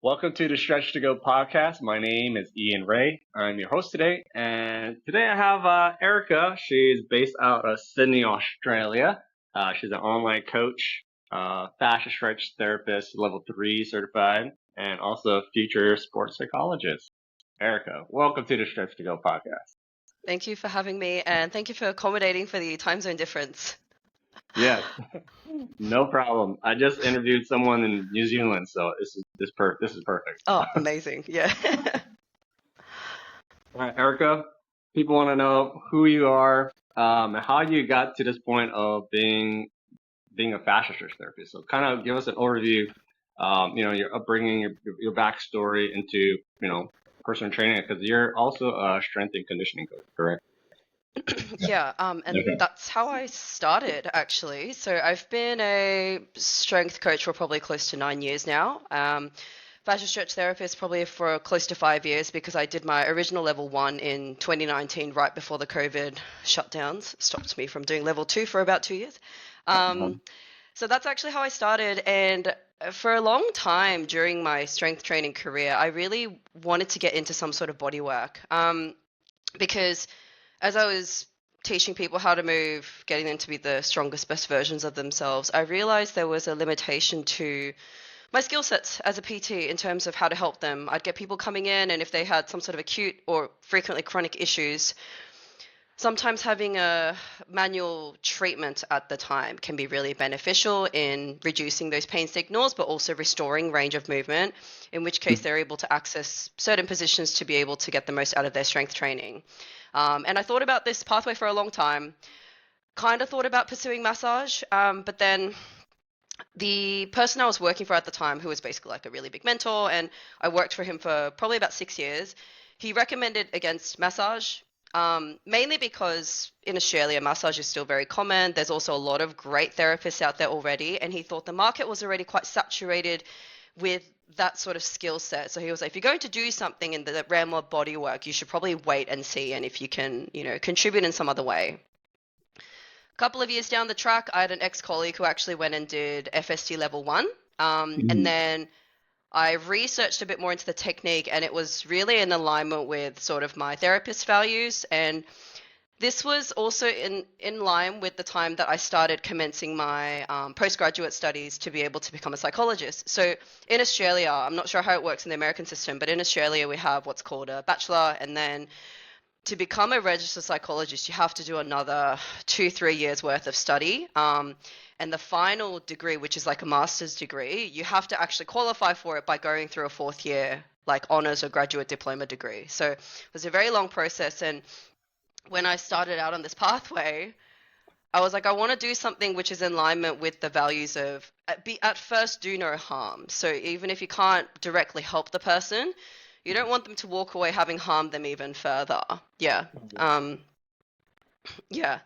Welcome to the Stretch to Go podcast. My name is Ian Ray. I'm your host today, and today I have Erica. She's based out of Sydney, Australia. She's an online coach, fascia stretch therapist, level 3 certified, and also a future sports psychologist. Erica, welcome to the Stretch to Go podcast. Thank you for having me, and thank you for accommodating for the time zone difference. Yes, no problem. I just interviewed someone in New Zealand, so this is perfect. Oh, amazing. Yeah. All right, Erica, people want to know who you are, and how you got to this point of being a fascia stretch therapist. So kind of give us an overview, your upbringing, your backstory into, personal training, because you're also a strength and conditioning coach, correct? Yeah, and Okay. that's how I started actually. So I've been a strength coach for probably close to 9 years now. Fascia stretch therapist probably for close to 5 years because I did my original level 1 in 2019, right before the COVID shutdowns stopped me from doing level 2 for about 2 years. So that's actually how I started. And for a long time during my strength training career, I really wanted to get into some sort of body work. Because as I was teaching people how to move, getting them to be the strongest, best versions of themselves, I realized there was a limitation to my skill sets as a PT in terms of how to help them. I'd get people coming in, and if they had some sort of acute or frequently chronic issues, sometimes having a manual treatment at the time can be really beneficial in reducing those pain signals, but also restoring range of movement, in which case they're able to access certain positions to be able to get the most out of their strength training. And I thought about this pathway for a long time, kind of thought about pursuing massage, but then the person I was working for at the time, who was basically like a really big mentor, and I worked for him for probably about 6 years, he recommended against massage, mainly because in Australia, massage is still very common. There's also a lot of great therapists out there already, and he thought the market was already quite saturated with that sort of skill set. So he was like, if you're going to do something in the realm of body work, you should probably wait and see, and if you can, contribute in some other way. A couple of years down the track, I had an ex-colleague who actually went and did FST level 1. And then I researched a bit more into the technique, and it was really in alignment with sort of my therapist values. And this was also in line with the time that I started commencing my postgraduate studies to be able to become a psychologist. So in Australia, I'm not sure how it works in the American system, but in Australia, we have what's called a bachelor, and then to become a registered psychologist, you have to do another 2-3 years worth of study. And the final degree, which is like a master's degree, you have to actually qualify for it by going through a 4th year, like honors or graduate diploma degree. So it was a very long process. And when I started out on this pathway, I was like, I want to do something which is in alignment with the values of at first do no harm. So even if you can't directly help the person, you don't want them to walk away having harmed them even further. Yeah. Yeah.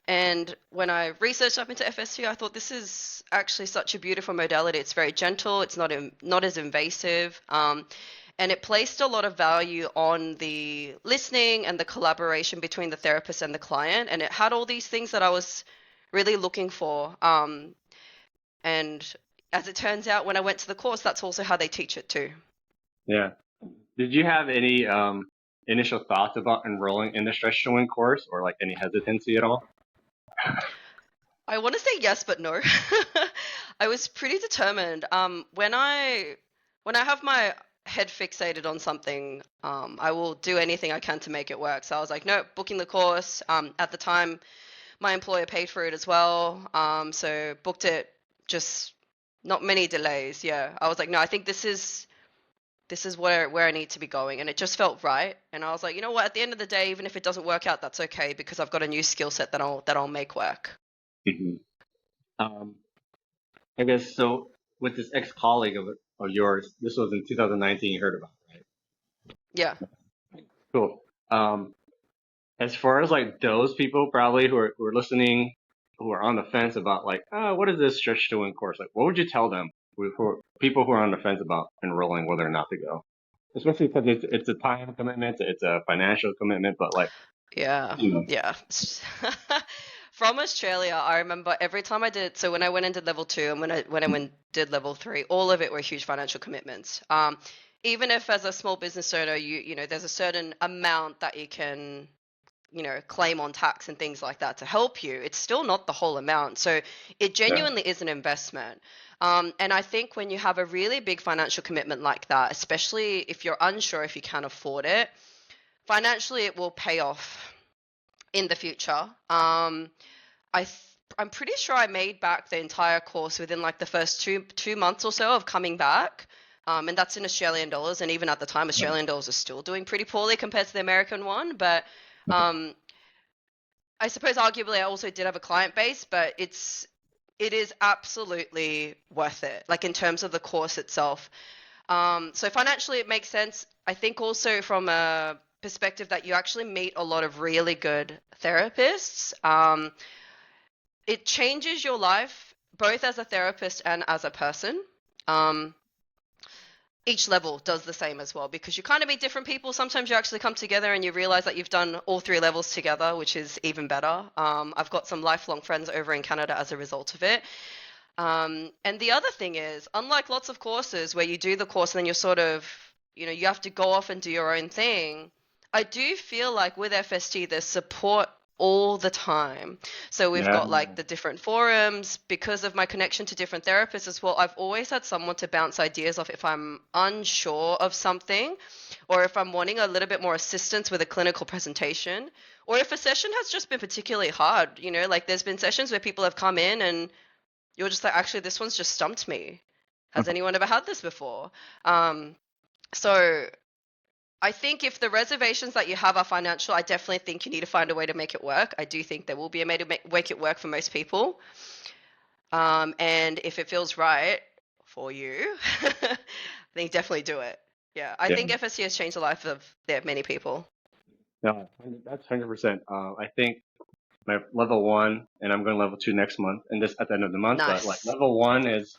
And when I researched up into FST, I thought this is actually such a beautiful modality. It's very gentle. It's not as invasive. And it placed a lot of value on the listening and the collaboration between the therapist and the client. And it had all these things that I was really looking for. And as it turns out, when I went to the course, that's also how they teach it too. Yeah. Did you have any initial thoughts about enrolling in the stretch to win course, or like any hesitancy at all? I want to say yes, but no. I was pretty determined. When I have my head fixated on something, I will do anything I can to make it work. So I was like, no, booking the course. At the time, my employer paid for it as well. So booked it, just not many delays. Yeah, I was like, no, I think this is where I need to be going, and it just felt right. And I was like, you know what? At the end of the day, even if it doesn't work out, that's okay because I've got a new skill set that I'll make work. I guess so. With this ex-colleague of yours, this was in 2019. You heard about it, right? Yeah. Cool. As far as like those people probably who are listening, who are on the fence about like, oh, what is this stretch to win course? Like, what would you tell them for people who are on the fence about enrolling, whether or not to go? Especially because it's a time commitment, it's a financial commitment, but like, Yeah. you know. Yeah. From Australia, I remember every time I did, so when I went and did level 2 and did level 3, all of it were huge financial commitments. Even if as a small business owner, there's a certain amount that you can, claim on tax and things like that to help you, it's still not the whole amount. So it genuinely is an investment. And I think when you have a really big financial commitment like that, especially if you're unsure if you can afford it, financially it will pay off in the future. I'm pretty sure I made back the entire course within like the first two months or so of coming back. And that's in Australian dollars. And even at the time, Australian dollars are still doing pretty poorly compared to the American one. But I suppose arguably I also did have a client base, but it is absolutely worth it, like in terms of the course itself. So financially it makes sense. I think also from a perspective that you actually meet a lot of really good therapists. It changes your life both as a therapist and as a person. Each level does the same as well, because you kind of meet different people. Sometimes you actually come together and you realize that you've done all 3 levels together, which is even better. I've got some lifelong friends over in Canada as a result of it. And the other thing is, unlike lots of courses where you do the course and then you're sort of, you have to go off and do your own thing, I do feel like with FST, there's support all the time. So we've got like the different forums. Because of my connection to different therapists as well, I've always had someone to bounce ideas off if I'm unsure of something, or if I'm wanting a little bit more assistance with a clinical presentation, or if a session has just been particularly hard. Like there's been sessions where people have come in and you're just like, actually, this one's just stumped me. Has anyone ever had this before? So I think if the reservations that you have are financial, I definitely think you need to find a way to make it work. I do think there will be a way to make it work for most people. And if it feels right for you, I think definitely do it. Yeah, I think FSC has changed the life of many people. No, that's 100%. I think my level 1, and I'm going level 2 next month, and this at the end of the month. But like Nice. level 1 is,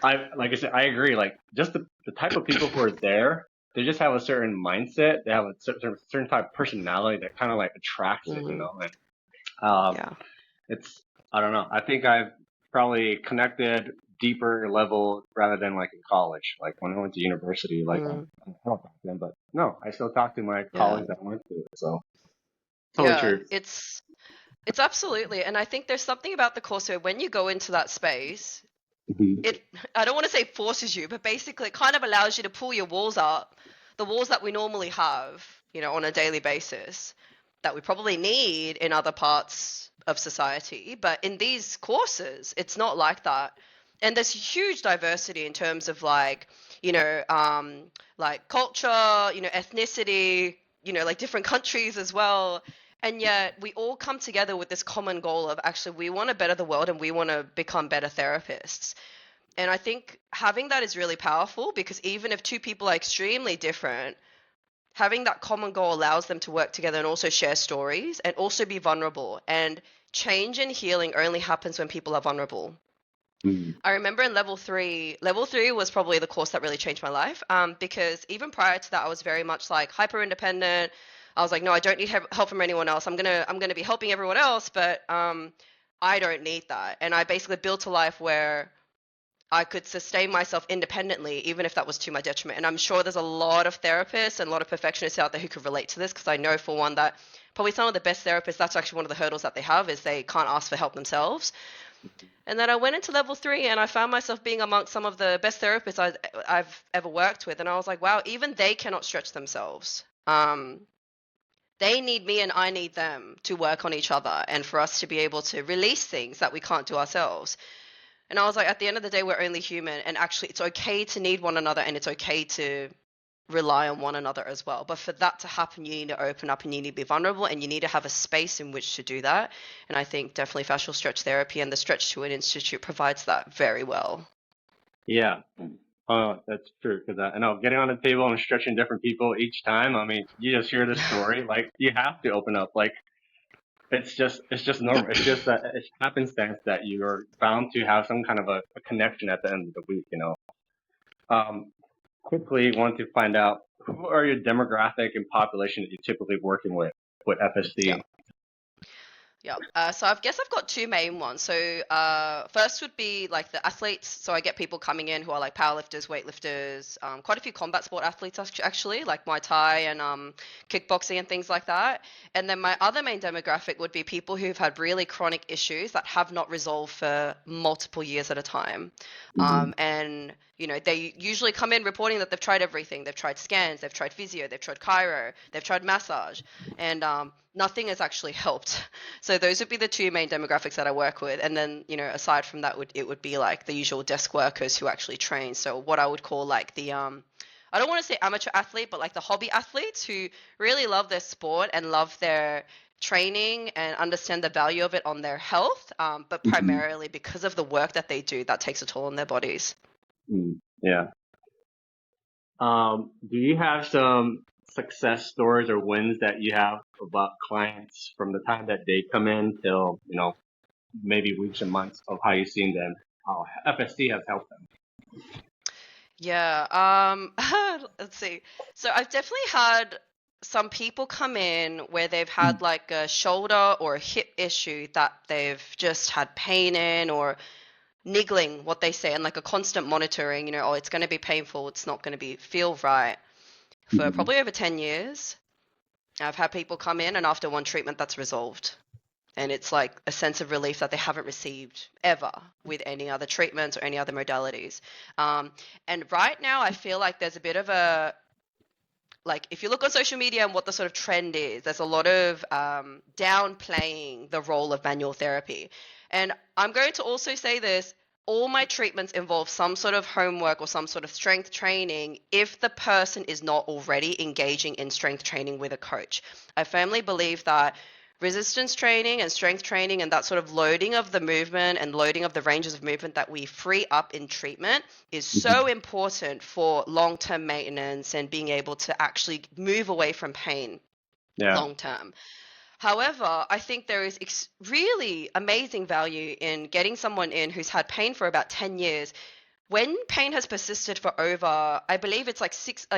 like I said, I agree. Like just the type of people who are there, they just have a certain mindset. They have a certain type of personality that kind of like attracts it, And Yeah. it's, I don't know. I think I've probably connected deeper level rather than like in college. Like when I went to university, like I don't talk to them, but no, I still talk to my Yeah. colleagues that went to it. So totally Yeah. true. It's absolutely, and I think there's something about the course where when you go into that space, it, I don't want to say forces you, but basically it kind of allows you to pull your walls up, the walls that we normally have, on a daily basis, that we probably need in other parts of society. But in these courses, it's not like that. And there's huge diversity in terms of like, like culture, ethnicity, like different countries as well. And yet we all come together with this common goal of actually we want to better the world and we want to become better therapists. And I think having that is really powerful, because even if 2 people are extremely different, having that common goal allows them to work together and also share stories and also be vulnerable. And change and healing only happens when people are vulnerable. I remember in level 3 was probably the course that really changed my life, because even prior to that, I was very much like hyper independent. I was like, no, I don't need help from anyone else. I'm gonna be helping everyone else, but I don't need that. And I basically built a life where I could sustain myself independently, even if that was to my detriment. And I'm sure there's a lot of therapists and a lot of perfectionists out there who could relate to this, because I know for one that probably some of the best therapists, that's actually one of the hurdles that they have, is they can't ask for help themselves. And then I went into level 3 and I found myself being amongst some of the best therapists I've ever worked with. And I was like, wow, even they cannot stretch themselves. They need me and I need them to work on each other and for us to be able to release things that we can't do ourselves. And I was like, at the end of the day, we're only human, and actually it's okay to need one another and it's okay to rely on one another as well. But for that to happen, you need to open up and you need to be vulnerable and you need to have a space in which to do that. And I think definitely fascial stretch therapy and the Stretch to It Institute provides that very well. Yeah. That's true. Because I know getting on the table and stretching different people each time. I mean, you just hear the story. Like you have to open up. Like it's just normal. It's just that it happenstance that you're bound to have some kind of a connection at the end of the week. Quickly want to find out who are your demographic and population that you're typically working with FSD. Yeah. Yeah. So I guess I've got two main ones. So first would be like the athletes. So I get people coming in who are like powerlifters, weightlifters, quite a few combat sport athletes actually, like Muay Thai and kickboxing and things like that. And then my other main demographic would be people who've had really chronic issues that have not resolved for multiple years at a time. And they usually come in reporting that they've tried everything. They've tried scans, they've tried physio, they've tried chiro, they've tried massage, and nothing has actually helped. So those would be the two main demographics that I work with. And then, aside from that, it would be like the usual desk workers who actually train. So what I would call like the I don't want to say amateur athlete, but like the hobby athletes who really love their sport and love their training and understand the value of it on their health, but primarily because of the work that they do, that takes a toll on their bodies. Yeah. Do you have some success stories or wins that you have about clients from the time that they come in till, maybe weeks and months of how you've seen them, how FST has helped them? Yeah. Let's see. So I've definitely had some people come in where they've had like a shoulder or a hip issue that they've just had pain in, or niggling, what they say, and like a constant monitoring, oh, it's going to be painful, it's not going to feel right, for probably over 10 years. I've had people come in and after one treatment that's resolved. And it's like a sense of relief that they haven't received ever with any other treatments or any other modalities. And right now I feel like there's a bit of a, like if you look on social media and what the sort of trend is, there's a lot of downplaying the role of manual therapy. And I'm going to also say this, all my treatments involve some sort of homework or some sort of strength training if the person is not already engaging in strength training with a coach. I firmly believe that resistance training and strength training and that sort of loading of the movement and loading of the ranges of movement that we free up in treatment is so important for long-term maintenance and being able to actually move away from pain long-term. However, I think there is really amazing value in getting someone in who's had pain for about 10 years. When pain has persisted for over, I believe it's like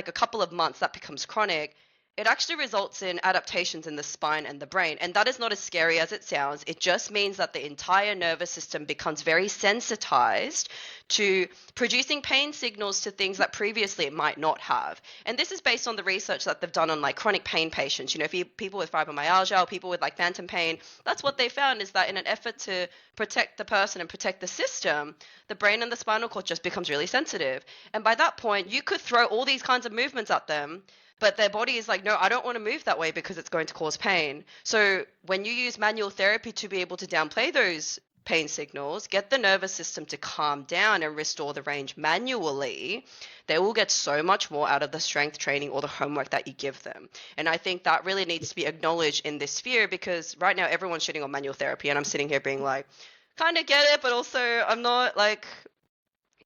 a couple of months, that becomes chronic. It actually results in adaptations in the spine and the brain. And that is not as scary as it sounds. It just means that the entire nervous system becomes very sensitized to producing pain signals to things that previously it might not have. And this is based on the research that they've done on like chronic pain patients. People with fibromyalgia or people with like phantom pain, that's what they found, is that in an effort to protect the person and protect the system, the brain and the spinal cord just becomes really sensitive. And by that point, you could throw all these kinds of movements at them, but their body is like, no, I don't want to move that way because it's going to cause pain. So when you use manual therapy to be able to downplay those pain signals, get the nervous system to calm down and restore the range manually, they will get so much more out of the strength training or the homework that you give them. And I think that really needs to be acknowledged in this sphere, because right now everyone's shitting on manual therapy and I'm sitting here being like, kind of get it, but also I'm not like,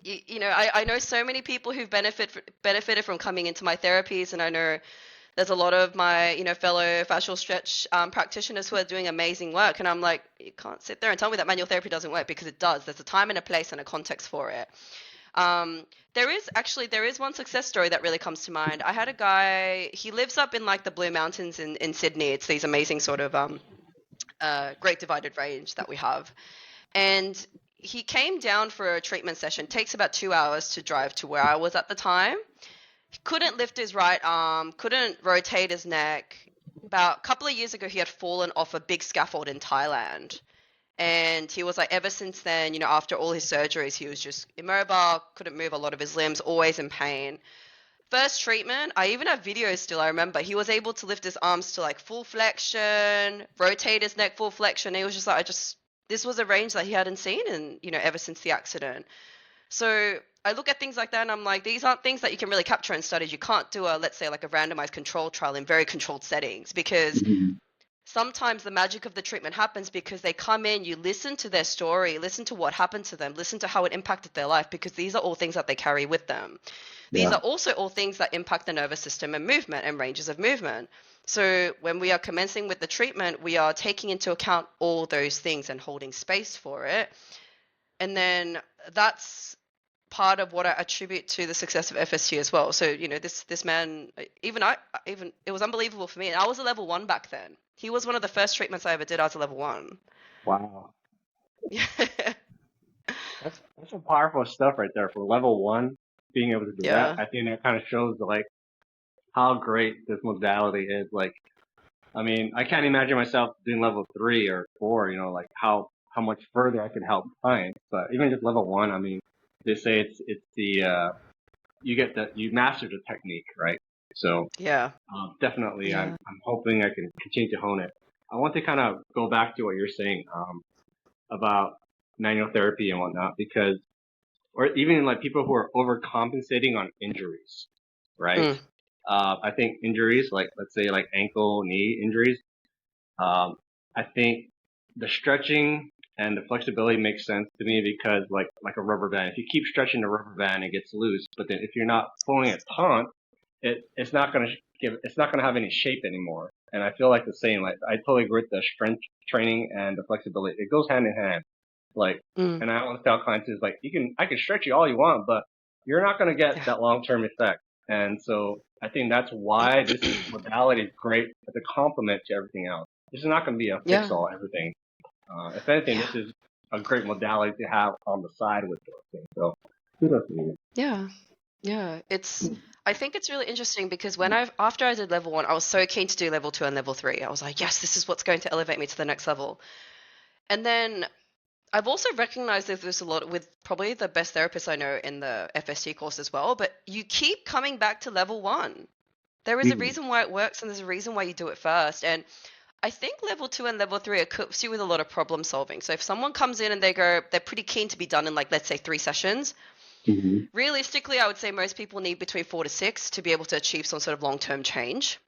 I know so many people who've benefited from coming into my therapies, and I know there's a lot of my fellow fascial stretch practitioners who are doing amazing work, and I'm like, you can't sit there and tell me that manual therapy doesn't work, because it does. There's a time and a place and a context for it. There is one success story that really comes to mind. I had a guy, he lives up in like the Blue Mountains in Sydney. It's these amazing sort of Great Divided Range that we have, and he came down for a treatment session. It takes about 2 hours to drive to where I was at the time. He couldn't lift his right arm, couldn't rotate his neck. About a couple of years ago, he had fallen off a big scaffold in Thailand. And he was like, ever since then, after all his surgeries, he was just immobile, couldn't move a lot of his limbs, always in pain. First treatment, I even have videos still, I remember. He was able to lift his arms to like full flexion, rotate his neck full flexion. He was just like, this was a range that he hadn't seen ever since the accident. So I look at things like that and I'm like, these aren't things that you can really capture in studies. You can't do let's say like a randomized control trial in very controlled settings, because sometimes the magic of the treatment happens because they come in, you listen to their story, listen to what happened to them, listen to how it impacted their life, because these are all things that they carry with them. These are also all things that impact the nervous system and movement and ranges of movement. So when we are commencing with the treatment, we are taking into account all those things and holding space for it. And then that's part of what I attribute to the success of FST as well. So, you know, this man, even it was unbelievable for me. And I was a level 1 back then. He was one of the first treatments I ever did as a level 1. Wow. Yeah. That's some powerful stuff right there for level 1, being able to do that. Yeah. I think that kind of shows like how great this modality is. Like, I mean, I can't imagine myself doing level 3 or 4, you know, like how much further I can help clients. But even just level 1, I mean, they say it's the, you master the technique, right? So, Yeah. definitely Yeah. I'm hoping I can continue to hone it. I want to kind of go back to what you're saying, about manual therapy and whatnot, because, or even like people who are overcompensating on injuries, right? Mm. I think injuries, like let's say like ankle, knee injuries, I think the stretching and the flexibility makes sense to me because like a rubber band, if you keep stretching the rubber band, it gets loose. But then if you're not pulling it taut, it's not gonna it's not gonna have any shape anymore. And I feel like the same. Like I totally agree with the strength training and the flexibility. It goes hand in hand. Like, Mm. and I always tell clients is like, I can stretch you all you want, but you're not gonna get Yeah. that long term effect. And so I think that's why this modality is great as a complement to everything else. This is not going to be a Yeah. fix-all everything. If anything, Yeah. this is a great modality to have on the side with those things. So kudos to you. Yeah. Yeah. I think it's really interesting because after I did level 1, I was so keen to do level 2 and level 3. I was like, yes, this is what's going to elevate me to the next level. And then I've also recognized that there's a lot with probably the best therapists I know in the FST course as well, but you keep coming back to level 1. There is a reason why it works and there's a reason why you do it first. And I think level 2 and level 3 equips you with a lot of problem solving. So if someone comes in and they're pretty keen to be done in like, let's say 3 sessions, Mm-hmm. realistically, I would say most people need between 4 to 6 to be able to achieve some sort of long-term change.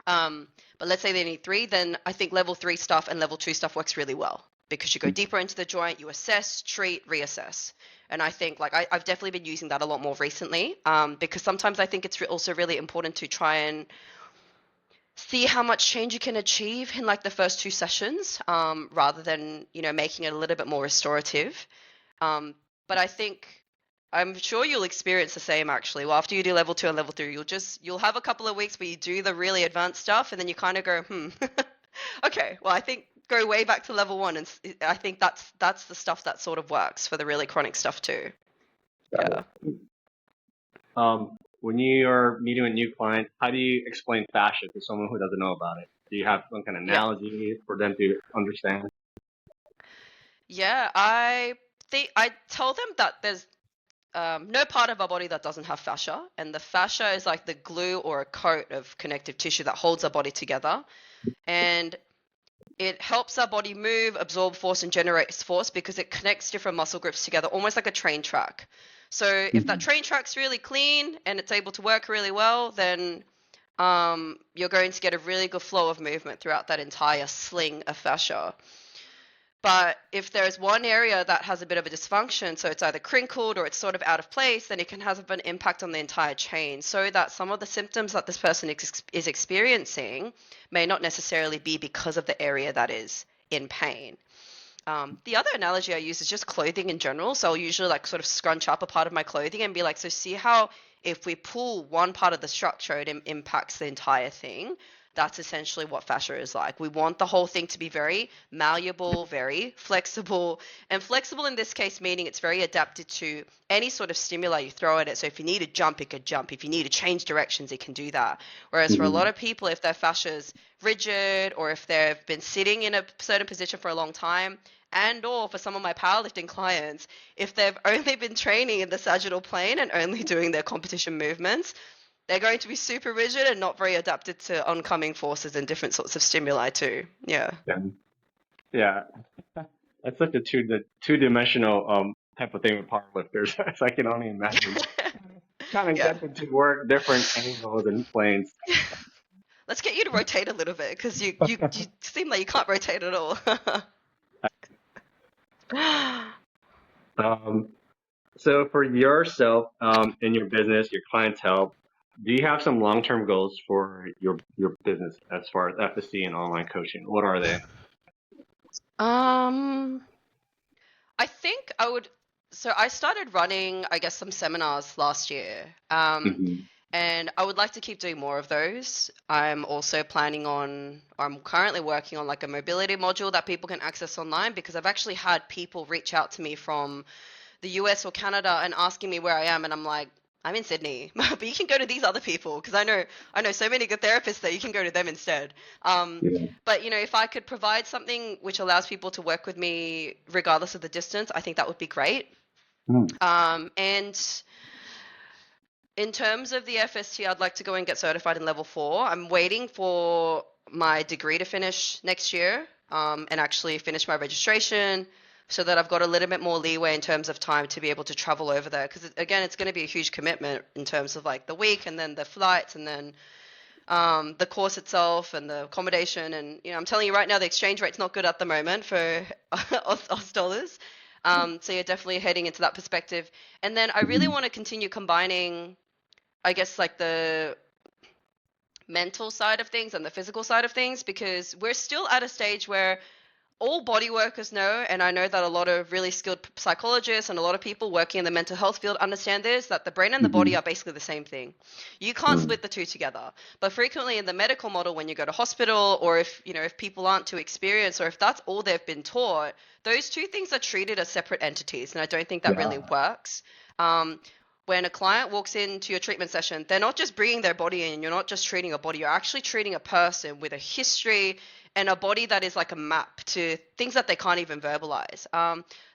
But let's say they need 3, then I think level 3 stuff and level 2 stuff works really well because you go deeper into the joint, you assess, treat, reassess. And I think like I've definitely been using that a lot more recently, because sometimes I think it's also really important to try and see how much change you can achieve in like the first 2 sessions, rather than, you know, making it a little bit more restorative. But I think I'm sure you'll experience the same actually. Well, after you do level 2 and level 3, you'll have a couple of weeks where you do the really advanced stuff and then you kind of go, okay, well, I think go way back to level 1 and I think that's the stuff that sort of works for the really chronic stuff too. Yeah. When you are meeting with new clients, how do you explain fascia to someone who doesn't know about it? Do you have some kind of Yeah. analogy for them to understand? Yeah, I tell them that there's no part of our body that doesn't have fascia, and the fascia is like the glue or a coat of connective tissue that holds our body together, and it helps our body move, absorb force, and generates force because it connects different muscle groups together, almost like a train track. So if that train track's really clean and it's able to work really well, then you're going to get a really good flow of movement throughout that entire sling of fascia. But if there's one area that has a bit of a dysfunction, so it's either crinkled or it's sort of out of place, then it can have an impact on the entire chain, so that some of the symptoms that this person is experiencing may not necessarily be because of the area that is in pain. The other analogy I use is just clothing in general. So I'll usually like sort of scrunch up a part of my clothing and be like, so see how if we pull one part of the structure, it impacts the entire thing. That's essentially what fascia is like. We want the whole thing to be very malleable, very flexible, and flexible in this case meaning it's very adapted to any sort of stimuli you throw at it. So if you need to jump, it could jump. If you need to change directions, it can do that. Whereas for a lot of people, if their fascia is rigid or if they've been sitting in a certain position for a long time, and or for some of my powerlifting clients, if they've only been training in the sagittal plane and only doing their competition movements, they're going to be super rigid and not very adapted to oncoming forces and different sorts of stimuli too. Yeah. Yeah. That's such a two-dimensional type of thing with powerlifters. So I can only imagine trying to Yeah. get them to work different angles and planes. Let's get you to rotate a little bit because you seem like you can't rotate at all. So for yourself, in your business, your clientele, do you have some long-term goals for your business as far as FSC and online coaching? What are they? I think I would So I started running, I guess, some seminars last year. Hmm. And I would like to keep doing more of those. I'm also I'm currently working on like a mobility module that people can access online because I've actually had people reach out to me from the US or Canada and asking me where I am, and I'm like, I'm in Sydney, but you can go to these other people because I know so many good therapists that you can go to them instead. Yeah. But if I could provide something which allows people to work with me regardless of the distance, I think that would be great. Mm. And in terms of the FST, I'd like to go and get certified in level 4. I'm waiting for my degree to finish next year, and actually finish my registration so that I've got a little bit more leeway in terms of time to be able to travel over there. Because again, it's going to be a huge commitment in terms of like the week and then the flights and then the course itself and the accommodation. And I'm telling you right now, the exchange rate's not good at the moment for Aus dollars. So you're definitely heading into that perspective. And then I really Mhm. want to continue combining, I guess, like the mental side of things and the physical side of things, because we're still at a stage where all body workers know, and I know that a lot of really skilled psychologists and a lot of people working in the mental health field understand this, that the brain and the body Mhm. are basically the same thing. You can't Mm. split the two together. But frequently in the medical model, when you go to hospital, or if people aren't too experienced, or if that's all they've been taught, those two things are treated as separate entities, and I don't think that really Yeah. works. Um, when a client walks into your treatment session, they're not just bringing their body in. You're not just treating a body. You're actually treating a person with a history and a body that is like a map to things that they can't even verbalize.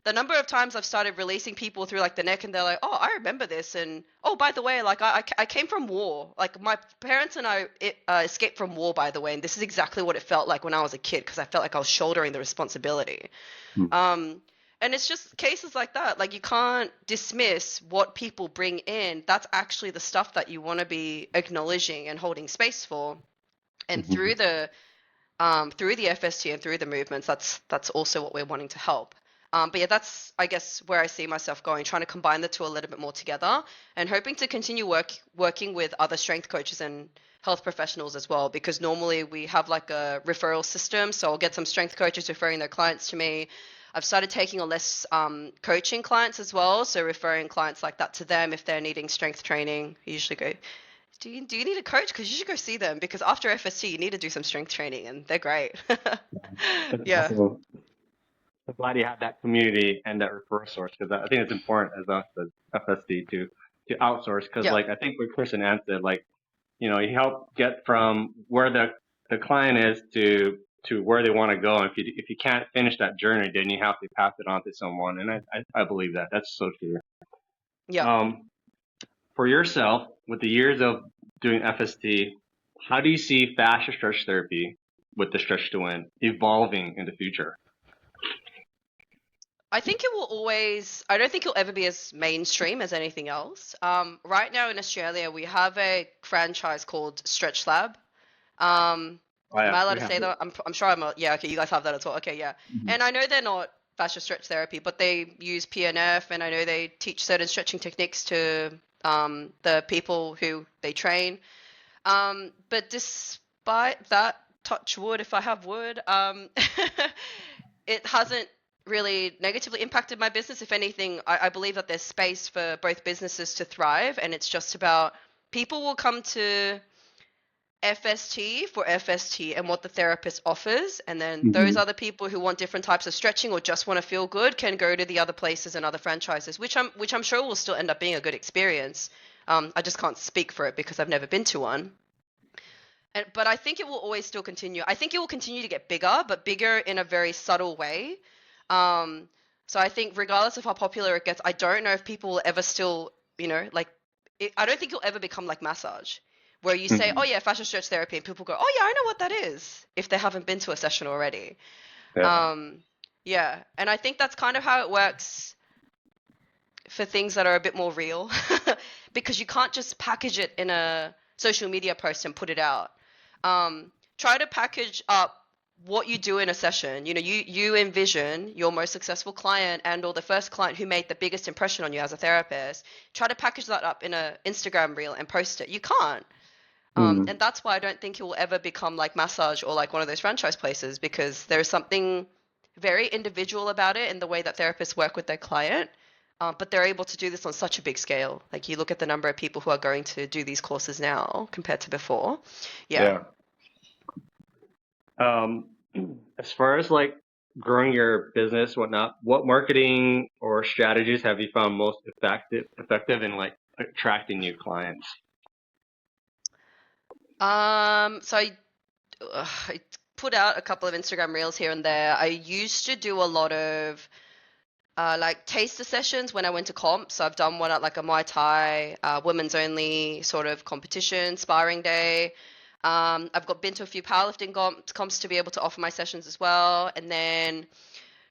The number of times I've started releasing people through like the neck, and they're like, "Oh, I remember this," and "Oh, by the way, like I came from war. Like my parents and I escaped from war, by the way, and this is exactly what it felt like when I was a kid because I felt like I was shouldering the responsibility." Mm. Um, and it's just cases like that. Like you can't dismiss what people bring in. That's actually the stuff that you want to be acknowledging and holding space for. And Mhm. through the FST and through the movements, that's also what we're wanting to help. But yeah, that's I guess where I see myself going, trying to combine the two a little bit more together, and hoping to continue working with other strength coaches and health professionals as well. Because normally we have like a referral system, so I'll get some strength coaches referring their clients to me. I've started taking on less coaching clients as well, so referring clients like that to them if they're needing strength training. I usually go, do you need a coach? Because you should go see them. Because after FSC, you need to do some strength training, and they're great. That's Yeah, awesome. I'm glad you have that community and that referral source because I think it's important as us as FSD to outsource because yeah, like I think what Chris and Ann said, like you help get from where the client is to where they want to go. And if you can't finish that journey, then you have to pass it on to someone. And I believe that. That's so true. yeah. Um, for yourself, with the years of doing FST, how do you see fascia stretch therapy with the stretch to win evolving in the future? I think it will always. I don't think it'll ever be as mainstream as anything else. Right now in Australia, we have a franchise called Stretch Lab. Um, Oh am I yeah, allowed we to have say it. that? I'm sure I'm. Yeah, okay, you guys have that as well. Okay, yeah. Mhm. And I know they're not fascia stretch therapy, but they use PNF, and I know they teach certain stretching techniques to the people who they train. But despite that, touch wood if I have wood, it hasn't really negatively impacted my business. If anything, I believe that there's space for both businesses to thrive, and it's just about people will come to FST for FST and what the therapist offers, and then those Mhm. other people who want different types of stretching or just want to feel good can go to the other places and other franchises, which I'm sure will still end up being a good experience. I just can't speak for it because I've never been to one. But I think it will always still continue. I think it will continue to get bigger, but bigger in a very subtle way. Um, so I think regardless of how popular it gets, I don't know if people will ever still, like, I don't think it'll ever become like massage, where you say, oh Mhm. yeah, fascial stretch therapy, and people go, oh yeah, I know what that is, if they haven't been to a session already. Yeah. Um, yeah, and I think that's kind of how it works for things that are a bit more real, because you can't just package it in a social media post and put it out. Try to package up what you do in a session. You envision your most successful client and or the first client who made the biggest impression on you as a therapist. Try to package that up in a Instagram reel and post it. You can't. Mhm. And that's why I don't think it will ever become like massage or like one of those franchise places, because there's something very individual about it in the way that therapists work with their client. But they're able to do this on such a big scale. Like you look at the number of people who are going to do these courses now compared to before. Yeah. Um, as far as like growing your business, whatnot, what marketing or strategies have you found most effective in like attracting new clients? I put out a couple of Instagram reels here and there. I used to do a lot of like taster sessions when I went to comps. So I've done one at like a Muay Thai women's only sort of competition, sparring day. I've been to a few powerlifting comps to be able to offer my sessions as well. And then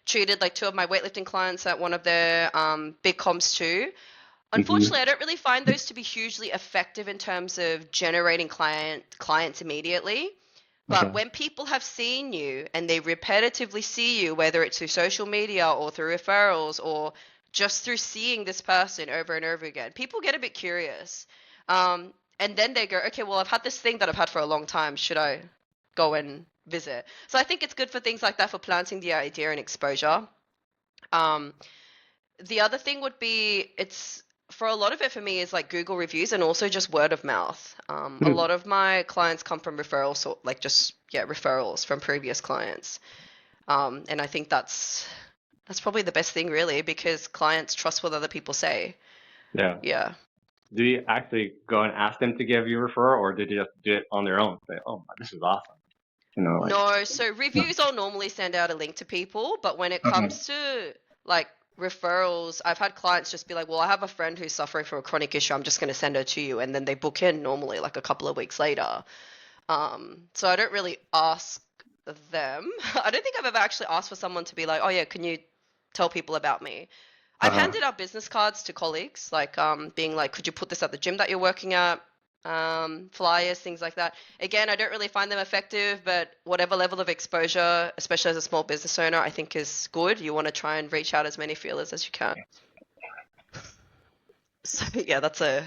treated like two of my weightlifting clients at one of their big comps too. Unfortunately, I don't really find those to be hugely effective in terms of generating clients immediately. But Okay. when people have seen you and they repetitively see you, whether it's through social media or through referrals or just through seeing this person over and over again, people get a bit curious. And then they go, okay, well, I've had this thing that I've had for a long time. Should I go and visit? So I think it's good for things like that for planting the idea and exposure. Um, the other thing would be it's for a lot of it for me is like Google reviews and also just word of mouth. A lot of my clients come from referrals, or like just referrals from previous clients. And I think that's probably the best thing really because clients trust what other people say. Yeah. Yeah. Do you actually go and ask them to give you a referral, or did you just do it on their own? Say, oh, this is awesome. Like, No, so no. reviews I'll normally send out a link to people, but when it Okay. comes to like referrals, I've had clients just be like, well, I have a friend who's suffering from a chronic issue, I'm just going to send her to you, and then they book in normally like a couple of weeks later. So I don't really ask them. I don't think I've ever actually asked for someone to be like, oh yeah, can you tell people about me? I've Uh-huh. handed out business cards to colleagues, like being like, could you put this at the gym that you're working at? Flyers, things like that. Again, I don't really find them effective, but whatever level of exposure, especially as a small business owner, I think is good. You want to try and reach out as many feelers as you can. So yeah, that's a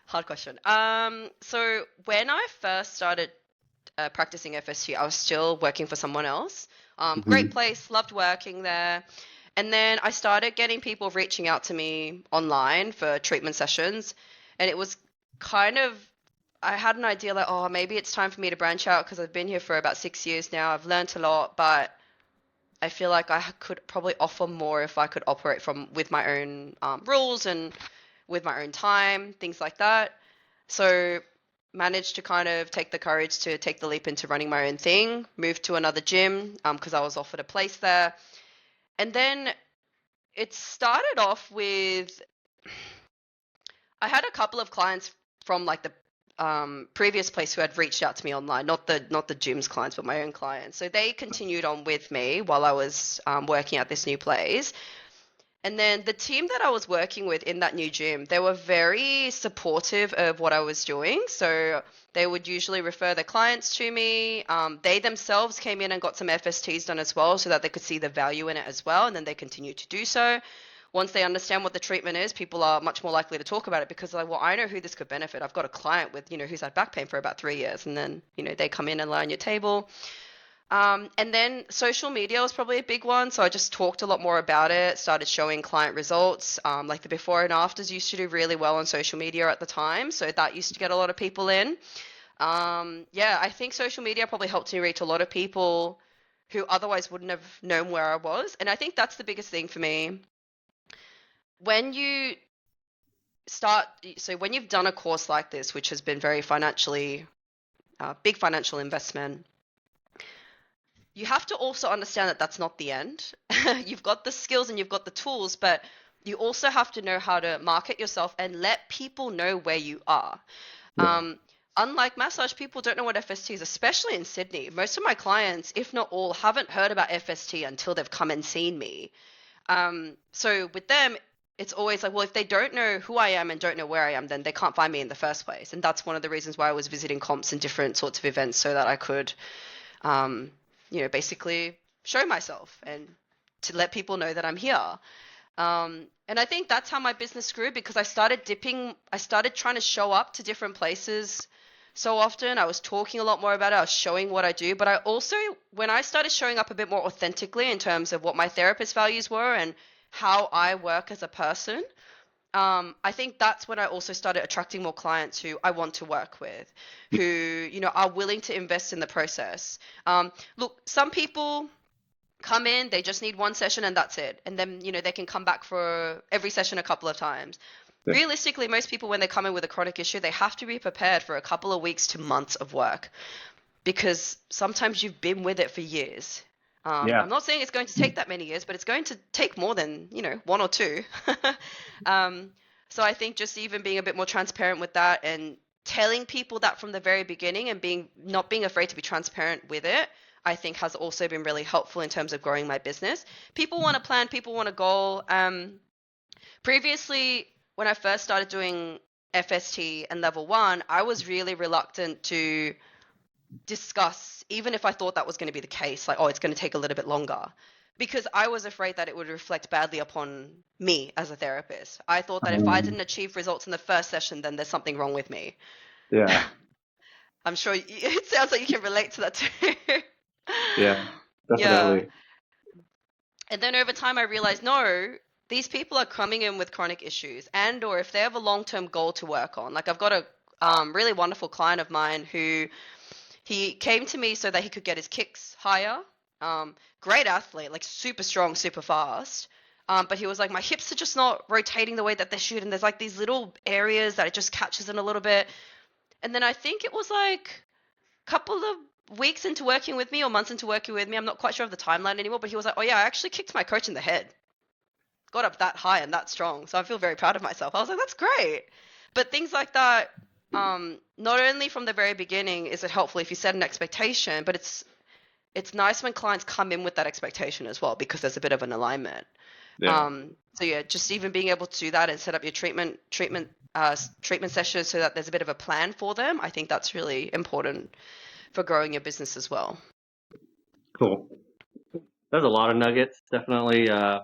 hard question. So when I first started practicing FST, I was still working for someone else. Great Hmm. place, loved working there. And then I started getting people reaching out to me online for treatment sessions. And it was kind of, I had an idea like, oh, maybe it's time for me to branch out because I've been here for about 6 years now. I've learned a lot, but I feel like I could probably offer more if I could operate with my own rules and with my own time, things like that. So managed to kind of take the courage to take the leap into running my own thing, moved to another gym because I was offered a place there. And then it started off with I had a couple of clients from like the previous place who had reached out to me online, not the gym's clients, but my own clients. So they continued on with me while I was working at this new place. And then the team that I was working with in that new gym, they were very supportive of what I was doing. So they would usually refer their clients to me. They themselves came in and got some FSTs done as well so that they could see the value in it as well. And then they continued to do so. Once they understand what the treatment is, people are much more likely to talk about it because like, well, I know who this could benefit. I've got a client with, who's had back pain for about 3 years. And then, they come in and lie on your table. And then social media was probably a big one. So I just talked a lot more about it, started showing client results. Like the before and afters used to do really well on social media at the time. So that used to get a lot of people in. Yeah, I think social media probably helped me reach a lot of people who otherwise wouldn't have known where I was. And I think that's the biggest thing for me. When you when you've done a course like this, which has been very financially, big financial investment, you have to also understand that that's not the end. You've got the skills and you've got the tools, but you also have to know how to market yourself and let people know where you are. Yeah. Unlike massage, people don't know what FST is, especially in Sydney. Most of my clients, if not all, haven't heard about FST until they've come and seen me. So with them, it's always like, well, if they don't know who I am and don't know where I am, then they can't find me in the first place. And that's one of the reasons why I was visiting comps and different sorts of events so that I could um, basically show myself and to let people know that I'm here. And I think that's how my business grew because I started trying to show up to different places so often. I was talking a lot more about it. I was showing what I do. But I also, when I started showing up a bit more authentically in terms of what my therapist values were and how I work as a person, I think that's when I also started attracting more clients who I want to work with, who, are willing to invest in the process. Look, some people come in, they just need one session and that's it. And then, they can come back for every session a couple of times. Yeah. Realistically, most people, when they come in with a chronic issue, they have to be prepared for a couple of weeks to months of work, because sometimes you've been with it for years. Yeah. I'm not saying it's going to take that many years, but it's going to take more than, one or two. So I think just even being a bit more transparent with that and telling people that from the very beginning and not being afraid to be transparent with it, I think has also been really helpful in terms of growing my business. People want a plan, people want a goal. Previously, when I first started doing FST and level 1, I was really reluctant to discuss, even if I thought that was going to be the case, like, oh, it's going to take a little bit longer, because I was afraid that it would reflect badly upon me as a therapist. I thought that if I didn't achieve results in the first session, then there's something wrong with me. Yeah. I'm sure it sounds like you can relate to that too. Yeah. Yeah. Definitely. And then over time, I realized, no, these people are coming in with chronic issues, and or if they have a long-term goal to work on. Like, I've got a really wonderful client of mine who he came to me so that he could get his kicks higher. Great athlete, like super strong, super fast. But he was like, my hips are just not rotating the way that they should, and there's like these little areas that it just catches in a little bit. And then I think it was like a couple of weeks into working with me or months into working with me, I'm not quite sure of the timeline anymore, but he was like, oh yeah, I actually kicked my coach in the head. Got up that high and that strong. So I feel very proud of myself. I was like, that's great. But things like that, not only from the very beginning is it helpful if you set an expectation, but it's nice when clients come in with that expectation as well, because there's a bit of an alignment. Yeah. So yeah, just even being able to do that and set up your treatment sessions so that there's a bit of a plan for them, I think that's really important for growing your business as well. Cool. There's a lot of nuggets. Definitely. Yeah.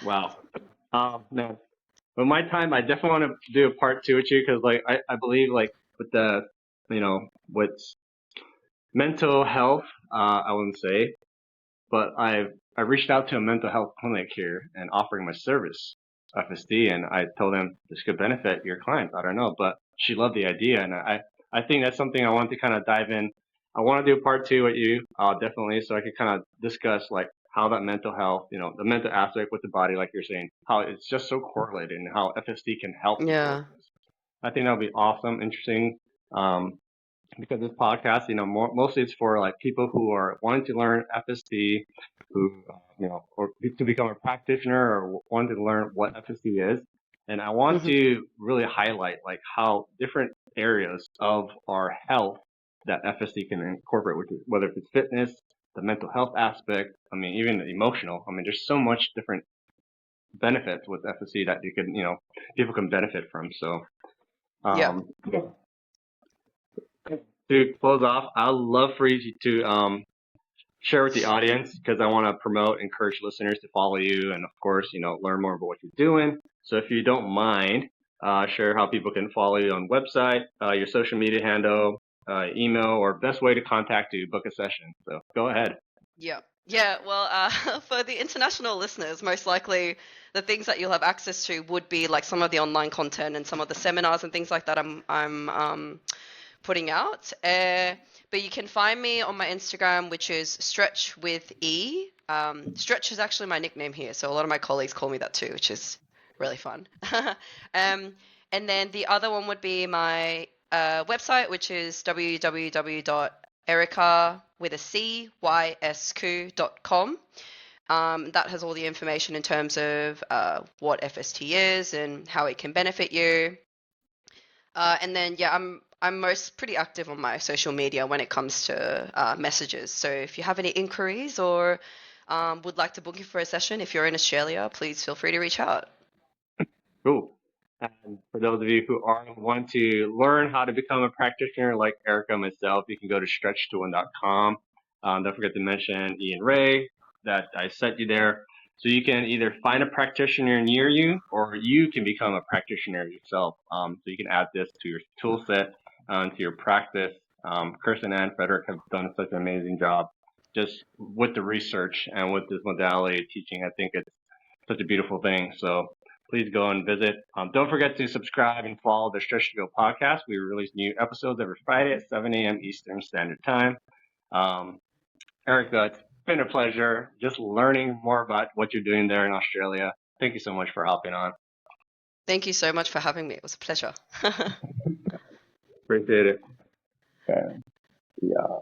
Wow. Man, with my time, I definitely want to do a part 2 with you, because like I believe like with the with mental health, I wouldn't say, but I reached out to a mental health clinic here and offering my service, FSD, and I told them this could benefit your clients. I don't know, but she loved the idea, and I think that's something I want to kind of dive in. I want to do a part 2 with you, definitely, so I can kind of discuss like how that mental health, the mental aspect with the body, like you're saying, how it's just so correlated, and how FSD can help people Yeah. with this. I think that'll be awesome, interesting. Because this podcast, mostly it's for like people who are wanting to learn FSD, who, or to become a practitioner, or wanting to learn what FSD is. And I want Mm-hmm. to really highlight like how different areas of our health that FSD can incorporate, whether it's fitness, the mental health aspect, even the emotional. There's so much different benefits with FSD that you can, people can benefit from. So, Yeah. um, to close off, I'd love for you to share with the audience, because I want to promote, encourage listeners to follow you, and of course, learn more about what you're doing. So if you don't mind, share how people can follow you on website, your social media handle, email, or best way to contact you, book a session. So go ahead. Yeah. Yeah. Well, for the international listeners, most likely the things that you'll have access to would be like some of the online content and some of the seminars and things like that I'm putting out. But you can find me on my Instagram, which is Stretch with E. Stretch is actually my nickname here, so a lot of my colleagues call me that too, which is really fun. And then the other one would be my website, which is www.erica with a cysq.com. That has all the information in terms of what FST is and how it can benefit you. And then yeah, I'm pretty active on my social media when it comes to messages. So if you have any inquiries or would like to book you for a session, if you're in Australia, please feel free to reach out. Cool. And for those of you who want to learn how to become a practitioner like Erica and myself, you can go to stretch2one.com. Don't forget to mention Ian Ray that I sent you there. So you can either find a practitioner near you, or you can become a practitioner yourself. So you can add this to your tool set, to your practice. Kirsten and Frederick have done such an amazing job. just with the research and with this modality of teaching, I think it's such a beautiful thing. So please go and visit. Don't forget to subscribe and follow the Stretch to Go podcast. We release new episodes every Friday at 7 a.m. Eastern Standard Time. Erica, it's been a pleasure just learning more about what you're doing there in Australia. Thank you so much for hopping on. Thank you so much for having me. It was a pleasure. Appreciate it. Okay. Yeah.